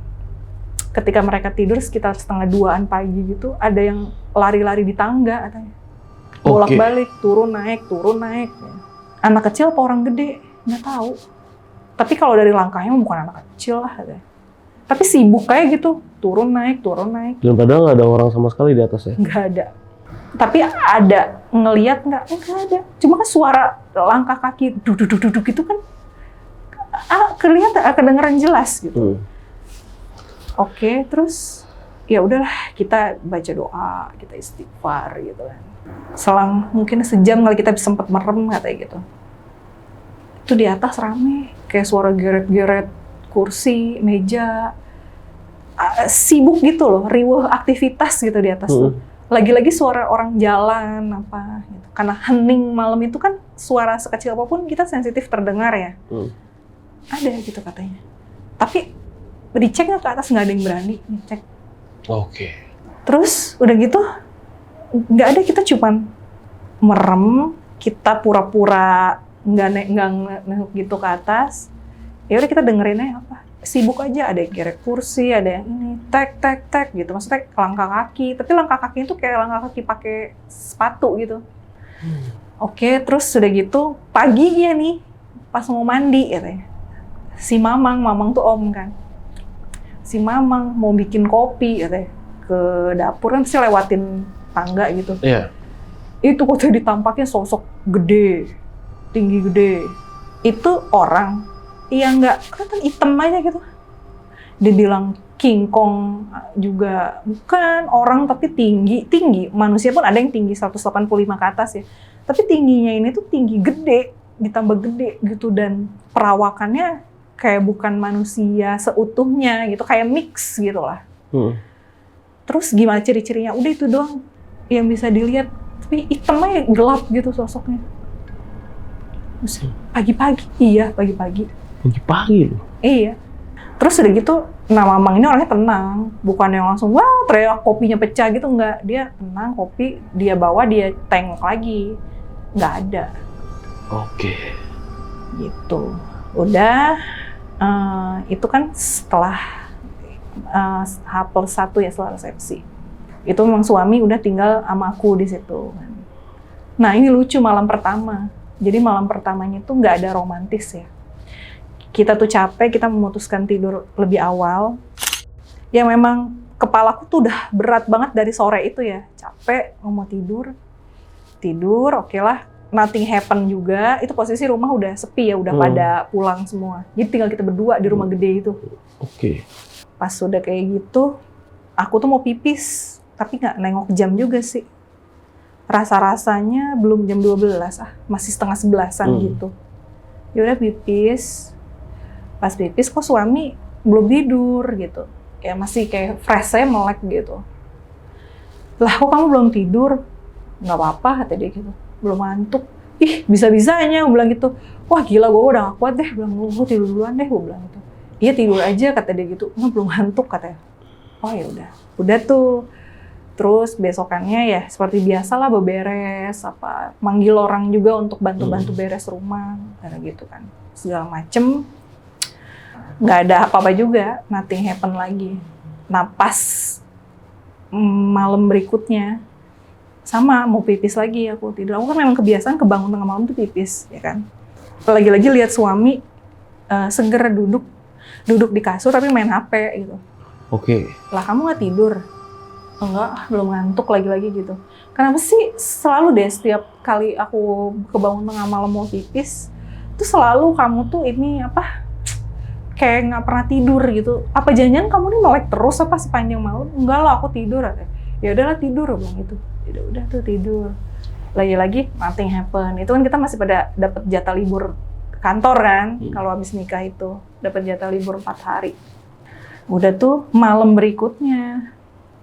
Speaker 1: ketika mereka tidur sekitar 1:30 pagi gitu, ada yang lari-lari di tangga katanya. Bolak-balik, turun naik. Anak kecil apa orang gede? Nggak tahu. Tapi kalau dari langkahnya bukan anak kecil lah katanya. Tapi sibuk kayak gitu, turun naik.
Speaker 2: Dan padahal nggak ada orang sama sekali di atasnya?
Speaker 1: Nggak ada. Tapi ada, ngelihat nggak ada. Cuma kan suara langkah kaki duduk gitu kan, kelihatan, kedengeran jelas gitu. Oke, terus ya udahlah kita baca doa, kita istighfar gitu kan. Selang mungkin sejam kali kita sempat merem katanya gitu. Itu di atas rame, kayak suara geret-geret kursi, meja, sibuk gitu loh, riuh aktivitas gitu di atas tuh. Lagi-lagi suara orang jalan apa gitu. Karena hening malam itu kan suara sekecil apapun kita sensitif terdengar ya. Ada gitu katanya. Tapi dicek nggak ke atas, nggak ada yang berani ngecek.
Speaker 2: Oke.
Speaker 1: Terus udah gitu nggak ada, kita cuman merem, kita pura-pura nggak nengok gitu ke atas. Ya udah kita dengerinnya apa? Sibuk aja, ada yang gerek kursi, ada yang ini, tek gitu. Maksudnya langkah kaki, tapi langkah kaki itu kayak langkah kaki pakai sepatu gitu. Oke, terus sudah gitu paginya nih, pas mau mandi katanya. Si Mamang tuh om kan. Si Mamang mau bikin kopi katanya. Ke dapur kan sih lewatin tangga gitu.
Speaker 2: Iya.
Speaker 1: Itu kok ditampakin sosok gede, tinggi gede. Itu orang. Iya nggak, kelihatan hitam aja gitu. Dibilang King Kong juga bukan, orang tapi tinggi. Manusia pun ada yang tinggi 185 ke atas ya. Tapi tingginya ini tuh tinggi gede, ditambah gede gitu, dan perawakannya kayak bukan manusia seutuhnya gitu, kayak mix gitu lah. Terus gimana ciri-cirinya? Udah itu doang yang bisa dilihat, tapi hitamnya gelap gitu sosoknya. Terus pagi-pagi, iya pagi-pagi.
Speaker 2: Pagi-pagi loh.
Speaker 1: Iya. Terus udah gitu, nah Mamang ini orangnya tenang. Bukan yang langsung, wah teriak kopinya pecah gitu, enggak. Dia tenang, kopi, dia bawa, dia tengok lagi. Nggak ada.
Speaker 2: Oke.
Speaker 1: Gitu. Udah, itu kan setelah H+1 ya, setelah resepsi. Itu memang suami udah tinggal sama aku di situ. Nah ini lucu malam pertama. Jadi malam pertamanya tuh nggak ada romantis ya. Kita tuh capek, kita memutuskan tidur lebih awal. Ya memang kepalaku tuh udah berat banget dari sore itu ya. Capek, mau tidur, oke lah. Nothing happen juga. Itu posisi rumah udah sepi ya, udah pada pulang semua. Jadi tinggal kita berdua di rumah gede itu.
Speaker 2: Oke.
Speaker 1: Pas udah kayak gitu, aku tuh mau pipis, tapi nggak nengok jam juga sih. Rasa-rasanya belum jam 12, masih 10:30 gitu. Ya udah pipis. Pas pipis kok suami belum tidur gitu. Ya masih kayak fresh, saya melek gitu. Lah kok kamu belum tidur? Nggak apa-apa kata dia gitu. Belum ngantuk. Ih bisa-bisanya, gue bilang gitu. Wah gila, gue udah gak kuat deh. Bilang, gue tidur duluan deh, gue bilang gitu. Iya tidur aja kata dia gitu. Nggak, belum ngantuk katanya. Oh ya udah tuh. Terus besokannya ya seperti biasa lah, beberes, apa, manggil orang juga untuk bantu-bantu beres rumah, kayak gitu kan. Segala macem. Nggak ada apa-apa juga, nothing happen lagi. Nah pas malam berikutnya, sama mau pipis lagi aku tidur. Aku kan memang kebiasaan kebangun tengah malam tuh pipis, ya kan. Lagi-lagi lihat suami segera duduk di kasur tapi main HP gitu.
Speaker 2: Oke.
Speaker 1: Lah kamu nggak tidur? Enggak, belum ngantuk lagi-lagi gitu. Kenapa sih selalu deh setiap kali aku kebangun tengah malam mau pipis, tuh selalu kamu tuh ini apa? Kayak nggak pernah tidur gitu. Apa jangan-jangan kamu nih melek terus apa sepanjang malam? Enggak lah, aku tidur. Ya udahlah tidur, bilang gitu. Udah tuh tidur. Lagi-lagi nothing happen. Itu kan kita masih pada dapat jatah libur kantor kan, kalau habis nikah itu dapat jatah libur 4 hari. Udah tuh malam berikutnya.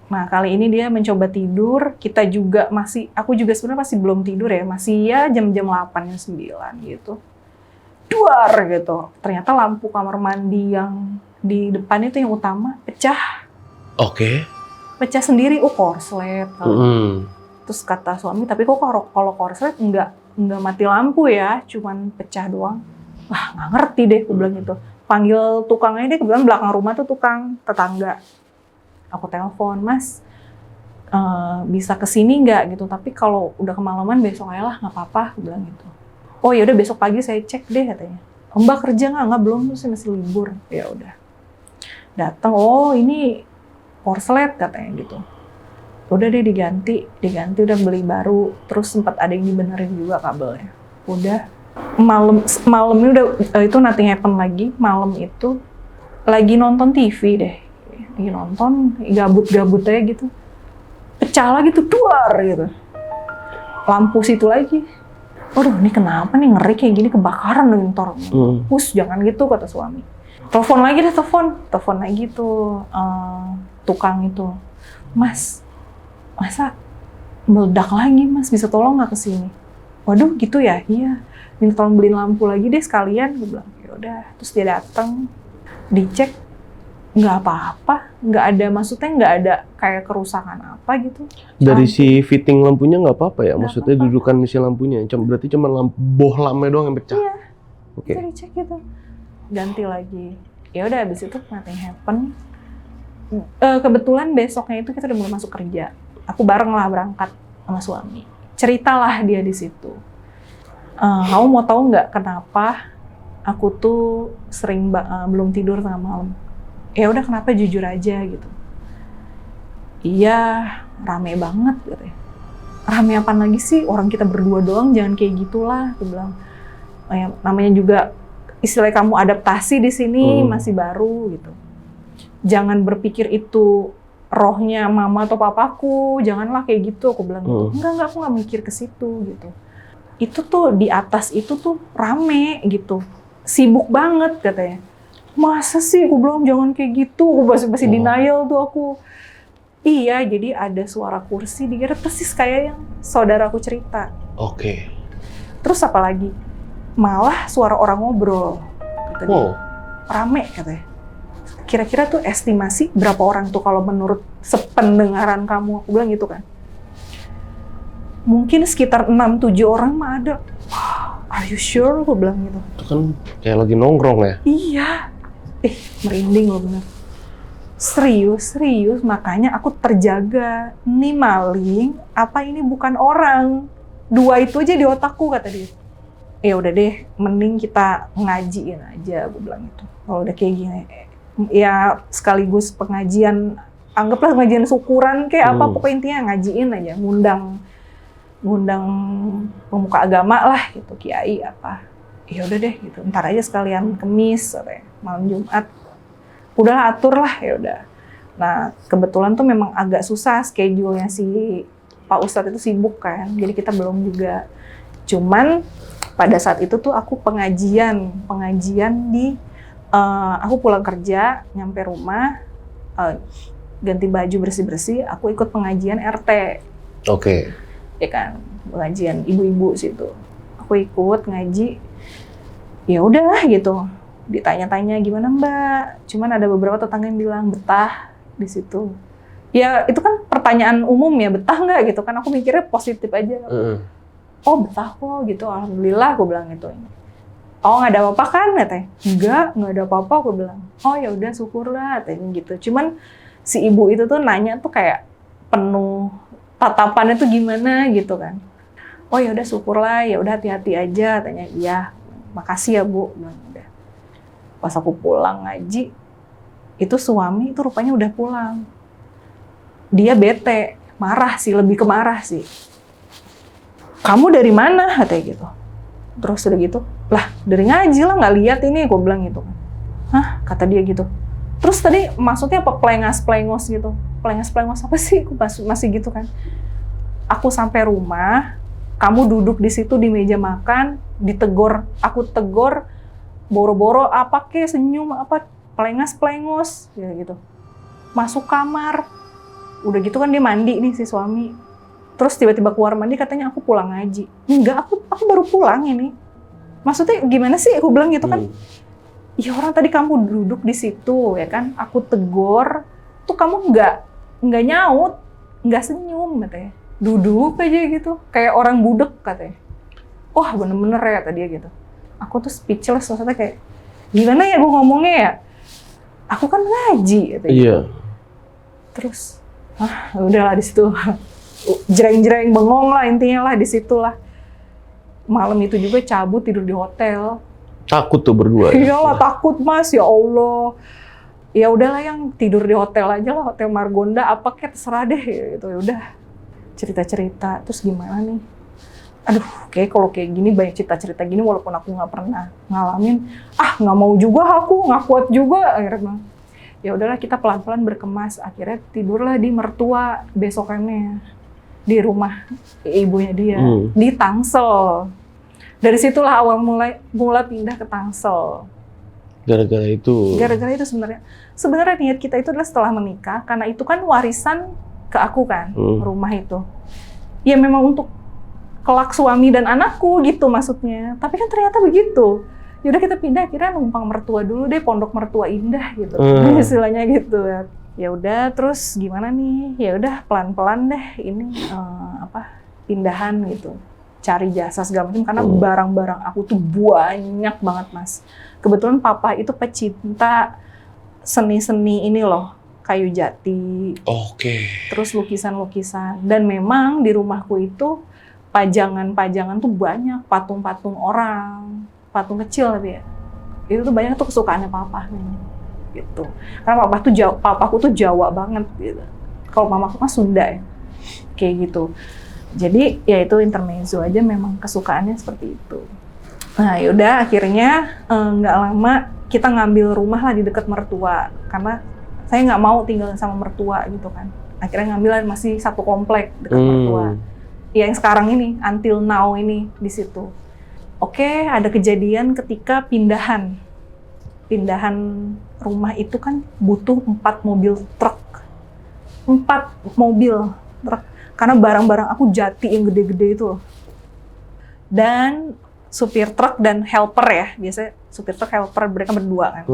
Speaker 1: Nah kali ini dia mencoba tidur, kita juga aku juga sebenarnya masih belum tidur ya, masih ya jam-jam 8, jam 9 gitu. Duar gitu. Ternyata lampu kamar mandi yang di depan itu yang utama pecah.
Speaker 2: Oke.
Speaker 1: Pecah sendiri, korslet. Terus kata suami, tapi kok kalau korslet nggak mati lampu ya, cuman pecah doang. Wah, nggak ngerti deh, aku bilang gitu. Panggil tukangnya, dia kebetulan belakang rumah tuh tukang tetangga. Aku telepon, Mas, bisa kesini nggak gitu? Tapi kalau udah kemalaman besok aja lah, nggak apa-apa, aku bilang gitu. Oh ya udah besok pagi saya cek deh katanya. Mbak kerja nggak belum, saya masih libur. Ya udah. Datang, oh ini korslet katanya gitu. Udah deh diganti udah beli baru, terus sempat ada yang dibenerin juga kabelnya. Udah malamnya udah itu nothing happen lagi. Malam itu lagi nonton TV deh, lagi nonton gabut aja gitu, pecah lagi tuh duar gitu, lampu situ lagi. Waduh, ini kenapa nih, ngeri kayak gini, kebakaran nih ntar. Us jangan gitu kata suami. Telepon lagi tuh tukang itu, Mas, masa meledak lagi Mas, bisa tolong nggak kesini? Waduh gitu ya, iya. Minta tolong beliin lampu lagi deh sekalian, gue bilang. Ya udah, terus dia datang, dicek, nggak apa-apa, maksudnya nggak ada kayak kerusakan apa gitu.
Speaker 3: Dari si fitting lampunya nggak apa-apa ya?
Speaker 1: Nggak
Speaker 3: Maksudnya
Speaker 1: apa-apa.
Speaker 3: dudukan si lampunya, berarti cuma boh lamnya doang yang pecah?
Speaker 1: Iya,
Speaker 3: Oke.
Speaker 1: bisa dicek gitu. Ganti lagi. Ya udah, habis itu nothing happen. Kebetulan besoknya itu kita udah mulai masuk kerja. Aku bareng lah berangkat sama suami. Ceritalah dia di situ. Kamu mau tahu nggak kenapa aku tuh sering belum tidur tengah malam? Ya udah, kenapa, jujur aja gitu. Iya, rame banget gitu ya. Rame apaan lagi sih? Orang kita berdua doang, jangan kayak gitulah. Aku bilang, ya, namanya juga istilah kamu adaptasi di sini masih baru gitu. Jangan berpikir itu rohnya mama atau papaku, janganlah kayak gitu, aku bilang gitu. Enggak, aku nggak mikir ke situ gitu. Itu tuh di atas itu tuh rame gitu, sibuk banget katanya. Masa sih, aku bilang jangan kayak gitu, aku masih denial tuh aku. Iya, jadi ada suara kursi, dikira persis kayak yang saudaraku cerita.
Speaker 3: Oke.
Speaker 1: Terus apa lagi? Malah suara orang ngobrol, kata dia. Rame katanya. Kira-kira tuh estimasi berapa orang tuh kalau menurut sependengaran kamu? Aku bilang gitu kan. Mungkin sekitar 6-7 orang mah ada. Are you sure? Aku bilang gitu.
Speaker 3: Itu kan kayak lagi nongkrong ya?
Speaker 1: Iya. Merinding loh bener. Serius. Makanya aku terjaga. Ini maling, apa ini bukan orang? Dua itu aja di otakku, kata dia. Ya udah deh, mending kita ngajiin aja, aku bilang gitu. Kalau udah kayak gini, ya sekaligus pengajian, anggaplah pengajian syukuran kayak apa, pokoknya intinya ngajiin aja, ngundang pemuka agama lah gitu, kiai apa. Ya udah deh gitu, ntar aja sekalian Kemis sore, malam Jumat. Udahlah, atur lah, ya udah. Nah, kebetulan tuh memang agak susah schedule-nya si Pak Ustadz itu sibuk kan, jadi kita belum juga. Cuman pada saat itu tuh aku pengajian di aku pulang kerja, nyampe rumah, ganti baju bersih-bersih, aku ikut pengajian RT.
Speaker 3: Oke.
Speaker 1: Ya kan, pengajian ibu-ibu situ. Aku ikut ngaji. Ya udah gitu. Ditanya-tanya gimana Mbak? Cuman ada beberapa tetangga yang bilang betah di situ. Ya itu kan pertanyaan umum ya, betah nggak gitu kan? Aku mikirnya positif aja. Oh betah kok gitu, alhamdulillah aku bilang gitu. Oh nggak ada apa-apa kan katanya? Nggak ada apa-apa aku bilang. Oh ya udah syukurlah katanya gitu. Cuman si ibu itu tuh nanya tuh kayak penuh tatapannya tuh gimana gitu kan. Oh ya udah syukurlah, ya udah hati-hati aja katanya. Iya, makasih ya Bu. Bilang, udah. Pas aku pulang ngaji, itu suami itu rupanya udah pulang. Dia bete, marah sih, lebih ke marah sih. Kamu dari mana? Katanya gitu. Terus udah gitu, lah dari ngaji lah, nggak lihat ini, gue bilang gitu. Hah? Kata dia gitu. Terus tadi maksudnya apa, pelengas-pelengos gitu? Pelengas-pelengos apa sih? Aku masih gitu kan. Aku sampai rumah, kamu duduk di situ di meja makan, ditegur, aku tegur, boro-boro apa kek, senyum apa, pelengas-pelengos, ya gitu. Masuk kamar, udah gitu kan dia mandi nih si suami. Terus tiba-tiba keluar mandi katanya aku pulang ngaji. Enggak, aku baru pulang ini. Maksudnya gimana sih? Aku bilang gitu kan. Ya orang tadi kamu duduk di situ ya kan. Aku tegur, tuh kamu nggak nyaut, nggak senyum katanya. duduk aja gitu, kayak orang budek katanya. Wah bener-bener ya tadi gitu. Aku tuh speechless, maksudnya kayak gimana ya gue ngomongnya ya? Aku kan ngaji gitu.
Speaker 3: Iya.
Speaker 1: Terus, udahlah di situ jereng-jereng bengong lah intinya lah di situ lah. Malam itu juga cabut tidur di hotel.
Speaker 3: Takut tuh berdua.
Speaker 1: Iyalah takut Mas, ya Allah. Ya udahlah yang tidur di hotel aja lah, Hotel Margonda apa kayak terserah deh gitu. Ya udah cerita-cerita, terus gimana nih? Aduh, kayak kalau kayak gini banyak cerita-cerita gini walaupun aku nggak pernah ngalamin. Nggak mau juga aku, nggak kuat juga akhirnya. Ya udahlah kita pelan-pelan berkemas. Akhirnya tidurlah di mertua besokannya di rumah ibunya dia di Tangsel. Dari situlah awal mula pindah ke Tangsel.
Speaker 3: Gara-gara itu.
Speaker 1: Gara-gara itu sebenarnya niat kita itu adalah setelah menikah, karena itu kan warisan ke aku kan, rumah itu. Ya memang untuk kelak suami dan anakku gitu maksudnya. Tapi kan ternyata begitu. Yaudah kita pindah, akhirnya numpang mertua dulu deh, pondok mertua indah gitu. Istilahnya gitu ya. Ya udah, terus gimana nih? Ya udah pelan-pelan deh ini pindahan gitu. Cari jasa segala macam karena barang-barang aku tuh banyak banget, Mas. Kebetulan papa itu pecinta seni-seni ini loh, kayu jati.
Speaker 3: Oke.
Speaker 1: Terus lukisan-lukisan. Dan memang di rumahku itu pajangan-pajangan tuh banyak, patung-patung orang, patung kecil tapi ya. Itu tuh banyak tuh kesukaannya papa gitu. Karena papaku tuh Jawa banget gitu. Kalau mamaku mah Sunda ya. Kayak gitu. Jadi ya itu intermezzo aja, memang kesukaannya seperti itu. Nah yaudah akhirnya nggak lama kita ngambil rumah lah di dekat mertua. Karena saya nggak mau tinggal sama mertua gitu kan. Akhirnya ngambil masih satu komplek dekat mertua. Ya, yang sekarang ini, until now ini di situ. Oke, ada kejadian ketika pindahan rumah itu kan butuh 4 mobil truk. 4 mobil truk. Karena barang-barang aku jati yang gede-gede itu loh. Dan supir truk dan helper ya, biasanya supir truk helper mereka berdua kan.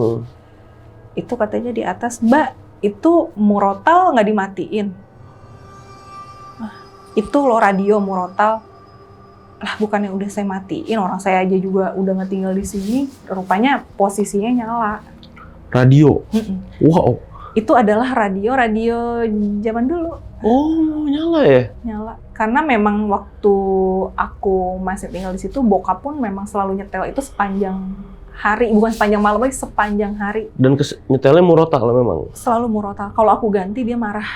Speaker 1: Itu katanya di atas, Mbak, itu murotal nggak dimatiin? Itu loh radio murotal. Lah bukannya udah saya matiin, orang saya aja juga udah nggak tinggal di sini. Rupanya posisinya nyala.
Speaker 3: Radio? Wow.
Speaker 1: Itu adalah radio zaman dulu.
Speaker 3: Oh, nyala ya?
Speaker 1: Nyala. Karena memang waktu aku masih tinggal di situ, bokap pun memang selalu nyetel itu sepanjang hari. Bukan sepanjang malam lagi, sepanjang hari.
Speaker 3: Dan nyetelnya murotal lah memang?
Speaker 1: Selalu murotal. Kalau aku ganti, dia marah.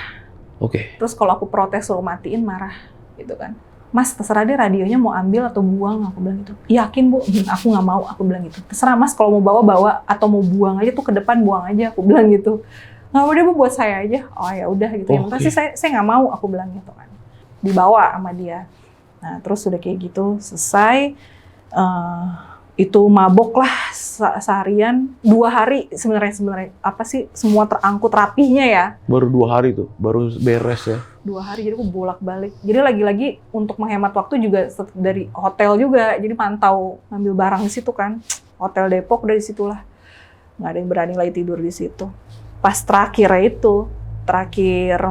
Speaker 3: Oke.
Speaker 1: Terus kalau aku protes suruh matiin, marah gitu kan. Mas, terserah deh radionya mau ambil atau buang, aku bilang gitu. Yakin Bu? Aku nggak mau, aku bilang gitu. Terserah Mas, kalau mau bawa atau mau buang aja tuh ke depan, buang aja, aku bilang gitu. Nggak udah Bu, buat saya aja. Oh ya udah gitu. Yang penting saya nggak mau, aku bilang gitu kan. Dibawa sama dia. Nah terus udah kayak gitu selesai. Itu mabok lah seharian, 2 hari sebenarnya apa sih semua terangkut rapihnya ya.
Speaker 3: Baru 2 hari tuh, baru beres ya.
Speaker 1: 2 hari jadi aku bolak-balik. Jadi lagi-lagi untuk menghemat waktu juga dari hotel juga. Jadi pantau ngambil barang di situ kan. Hotel Depok dari situlah. Nggak ada yang berani lagi tidur di situ. Pas terakhir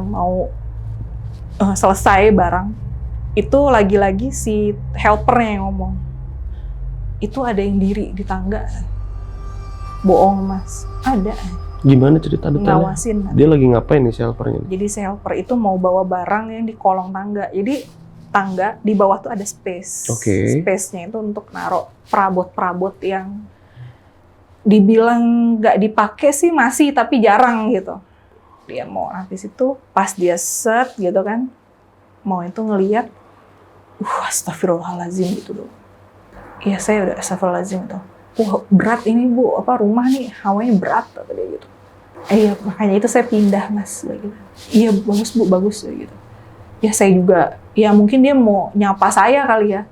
Speaker 1: mau selesai barang, itu lagi-lagi si helpernya yang ngomong. Itu ada yang diri di tangga. Bohong Mas, ada.
Speaker 3: Gimana cerita detailnya?
Speaker 1: Ngawasin.
Speaker 3: Dia lagi ngapain nih si helpernya?
Speaker 1: Jadi si helper itu mau bawa barang yang di kolong tangga. Jadi tangga di bawah tuh ada space. Space-nya itu untuk naruh perabot-perabot yang dibilang nggak dipakai sih masih, tapi jarang gitu. Dia mau habis itu, pas dia set gitu kan, mau itu ngelihat, astagfirullahaladzim gitu loh. Iya saya udah astagfirullahaladzim tuh. Berat ini Bu, rumah nih hawanya berat kata dia gitu. Iya makanya itu saya pindah Mas gitu. Iya bagus Bu, bagus gitu. Ya saya juga, ya mungkin dia mau nyapa saya kali ya.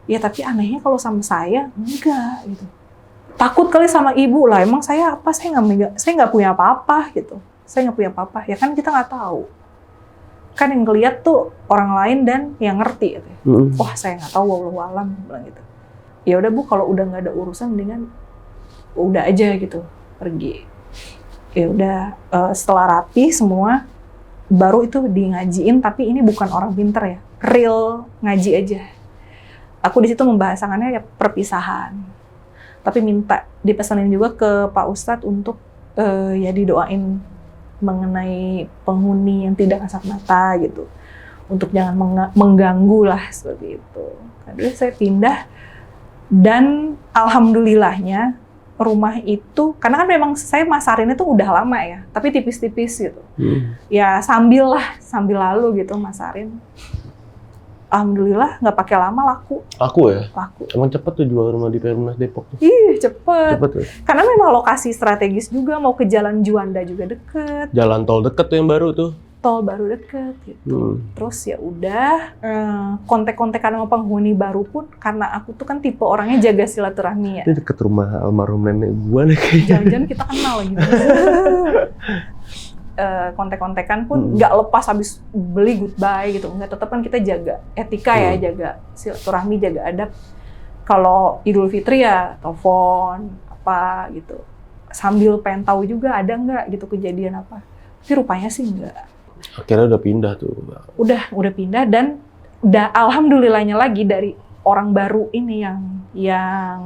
Speaker 1: Ya tapi anehnya kalau sama saya enggak gitu. Takut kali sama ibu lah. Emang saya apa? Saya nggak punya apa-apa gitu. Saya nggak punya apa-apa. Ya kan kita nggak tahu. Kan yang ngeliat tuh orang lain dan yang ngerti. Gitu. Wah saya nggak tahu, wallahu alam bilang gitu. Ya udah Bu, kalau udah nggak ada urusan mendingan udah aja gitu pergi. Ya udah setelah rapi semua, baru itu di ngajiin, tapi ini bukan orang pinter ya, real ngaji aja. Aku di situ membahasakannya ya perpisahan, tapi minta dipesanin juga ke Pak Ustadz untuk ya didoain mengenai penghuni yang tidak kasat mata gitu, untuk jangan mengganggu lah seperti itu. Jadi saya pindah dan alhamdulillahnya rumah itu, karena kan memang saya masarin itu udah lama ya, tapi tipis-tipis gitu. Ya sambil lalu gitu masarin. Alhamdulillah nggak pakai lama laku.
Speaker 3: Laku ya?
Speaker 1: Laku.
Speaker 3: Emang cepet tuh jual rumah di Perumnas Depok tuh?
Speaker 1: Ih, cepet.
Speaker 3: Cepet ya?
Speaker 1: Karena memang lokasi strategis juga, mau ke Jalan Juanda juga deket.
Speaker 3: Jalan tol deket tuh yang baru tuh?
Speaker 1: Tol baru deket gitu. Terus ya udah kontek-kontekan sama penghuni baru pun, karena aku tuh kan tipe orangnya jaga silaturahmi ya.
Speaker 3: Ini deket rumah almarhum nenek gua nih kayaknya.
Speaker 1: Jangan-jangan kita kenal gitu. Kontek-kontekan pun nggak lepas habis beli goodbye gitu. Nggak, tetap kan kita jaga etika ya, jaga silaturahmi, jaga adab. Kalau Idul Fitri ya telepon apa gitu. Sambil pengen tahu juga ada nggak gitu kejadian apa. Tapi rupanya sih nggak.
Speaker 3: Akhirnya udah pindah tuh.
Speaker 1: Udah pindah dan udah alhamdulillahnya lagi dari orang baru ini yang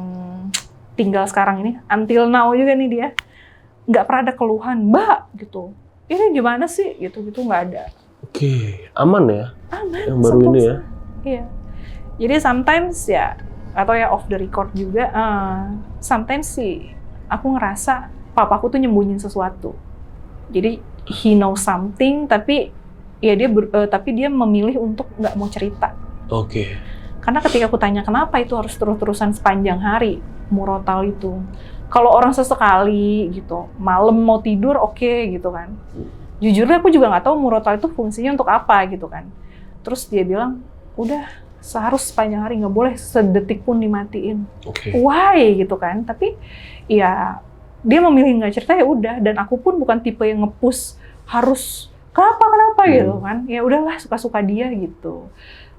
Speaker 1: tinggal sekarang ini, until now juga nih dia nggak pernah ada keluhan, Mbak gitu. Ini gimana sih gitu nggak ada.
Speaker 3: Oke, aman ya?
Speaker 1: Aman.
Speaker 3: Yang baru ini ya?
Speaker 1: Iya. Jadi sometimes ya, atau ya off the record juga, sometimes sih aku ngerasa papaku tuh nyembunyiin sesuatu. Jadi he knows something, tapi ya tapi dia memilih untuk nggak mau cerita.
Speaker 3: Oke.
Speaker 1: Karena ketika aku tanya kenapa itu harus terus-terusan sepanjang hari murotal itu. Kalau orang sesekali gitu, malam mau tidur oke, gitu kan. Jujurnya aku juga nggak tahu murotal itu fungsinya untuk apa gitu kan. Terus dia bilang, udah seharus sepanjang hari, nggak boleh sedetik pun dimatiin. Why gitu kan. Tapi ya dia memilih nggak cerita ya udah. Dan aku pun bukan tipe yang nge-push harus kenapa gitu kan. Ya udahlah suka-suka dia gitu.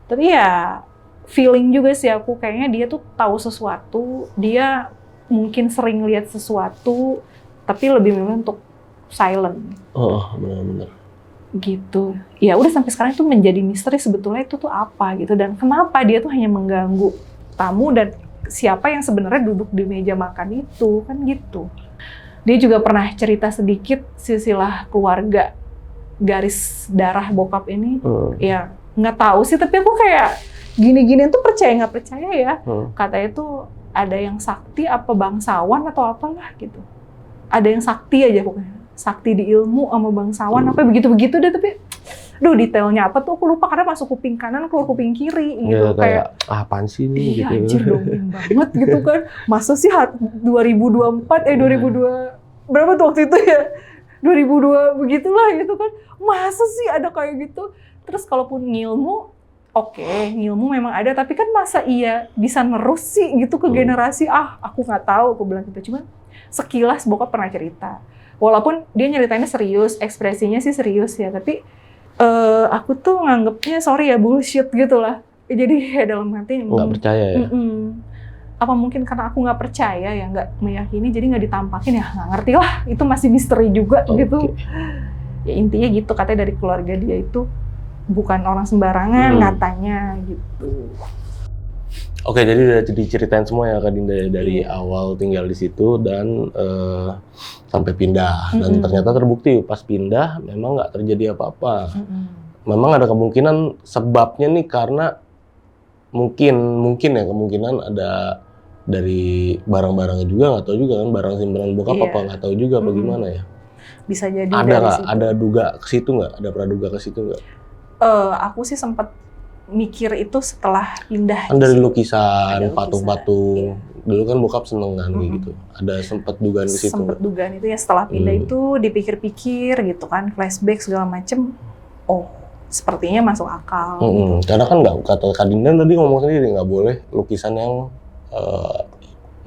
Speaker 1: Tapi ya feeling juga sih aku, kayaknya dia tuh tahu sesuatu, dia mungkin sering lihat sesuatu, tapi lebih memilih untuk silent.
Speaker 3: Oh, benar-benar.
Speaker 1: Gitu. Ya udah sampai sekarang itu menjadi misteri sebetulnya itu tuh apa gitu, dan kenapa dia tuh hanya mengganggu tamu dan siapa yang sebenarnya duduk di meja makan itu, kan gitu. Dia juga pernah cerita sedikit silsilah keluarga garis darah bokap ini. Ya nggak tahu sih, tapi aku kayak gini-ginian tuh percaya nggak percaya ya. Katanya tuh ada yang sakti apa bangsawan atau apalah gitu. Ada yang sakti aja pokoknya. Sakti di ilmu sama bangsawan apa begitu-begitu deh, tapi detailnya apa tuh aku lupa karena masuk kuping kanan keluar kuping kiri gitu.
Speaker 3: Ya, kayak apaan sih ini
Speaker 1: iya,
Speaker 3: gitu.
Speaker 1: Anjir dongeng banget gitu kan. Masa sih 2024 2002 berapa tuh waktu itu ya? 2002 begitulah gitu kan. Masa sih ada kayak gitu? Terus kalaupun ngilmu, oke, ngilmu memang ada, tapi kan masa iya bisa nerus sih gitu ke generasi, aku nggak tahu, aku bilang gitu. Cuman sekilas bokap pernah cerita. Walaupun dia nyeritainnya serius, ekspresinya sih serius ya, tapi aku tuh nganggepnya, sorry ya, bullshit gitu lah. Jadi ya dalam hati,
Speaker 3: nggak percaya ya?
Speaker 1: Apa mungkin karena aku nggak percaya ya, nggak meyakini, jadi nggak ditampakin ya, nggak ngerti lah. Itu masih misteri juga gitu. Ya intinya gitu, katanya dari keluarga dia itu bukan orang sembarangan katanya gitu.
Speaker 2: Oke, jadi udah diceritain semua ya Kak Dinda dari awal tinggal di situ dan sampai pindah. Dan ternyata terbukti pas pindah memang nggak terjadi apa-apa. Memang ada kemungkinan sebabnya nih karena mungkin ya kemungkinan ada dari barang-barangnya juga, nggak tahu juga kan, barang simpanan bokap apa nggak tahu juga bagaimana ya.
Speaker 1: Bisa jadi
Speaker 2: ada
Speaker 1: dari
Speaker 2: nggak?
Speaker 1: situ.
Speaker 2: Ada duga ke situ nggak? Ada praduga ke situ nggak?
Speaker 1: Aku sih sempat mikir itu setelah pindah.
Speaker 2: Kan dari lukisan,
Speaker 1: Ada lukisan,
Speaker 2: patung-patung. Dulu kan bokap seneng kan gitu. Ada sempat dugaan di situ.
Speaker 1: Sempat dugaan itu ya setelah pindah itu dipikir-pikir gitu kan, flashback segala macem. Oh, sepertinya masuk akal. Gitu.
Speaker 2: Karena kan nggak, kata Kak Dinda tadi ngomong sendiri nggak boleh lukisan yang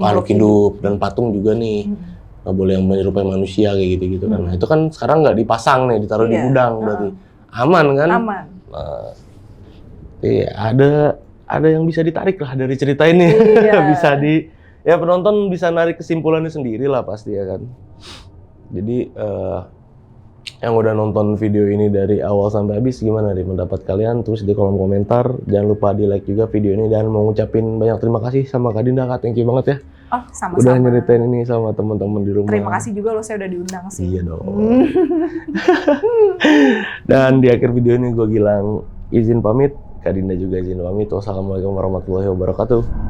Speaker 2: makhluk hidup dan patung juga nih. Nggak boleh yang menyerupai manusia kayak gitu-gitu kan. Nah, itu kan sekarang nggak dipasang nih, ditaruh di gudang berarti. Aman kan?
Speaker 1: Aman.
Speaker 2: Nah, iya, ada yang bisa ditarik lah dari cerita ini. Bisa ya penonton bisa narik kesimpulannya sendiri lah pasti ya kan. Jadi yang udah nonton video ini dari awal sampai habis. Gimana nih pendapat kalian? Tulis di kolom komentar. Jangan lupa di like juga video ini dan mau ngucapin banyak terima kasih sama Kak Dinda. Kak, thank you banget ya.
Speaker 1: Oh, sama-sama.
Speaker 2: Udah nyeritain ini sama teman-teman di rumah.
Speaker 1: Terima kasih juga lo, saya udah diundang sih.
Speaker 2: Iya dong. Dan di akhir video ini gue Gilang izin pamit. Kak Dinda juga izin pamit. Wassalamualaikum warahmatullahi wabarakatuh.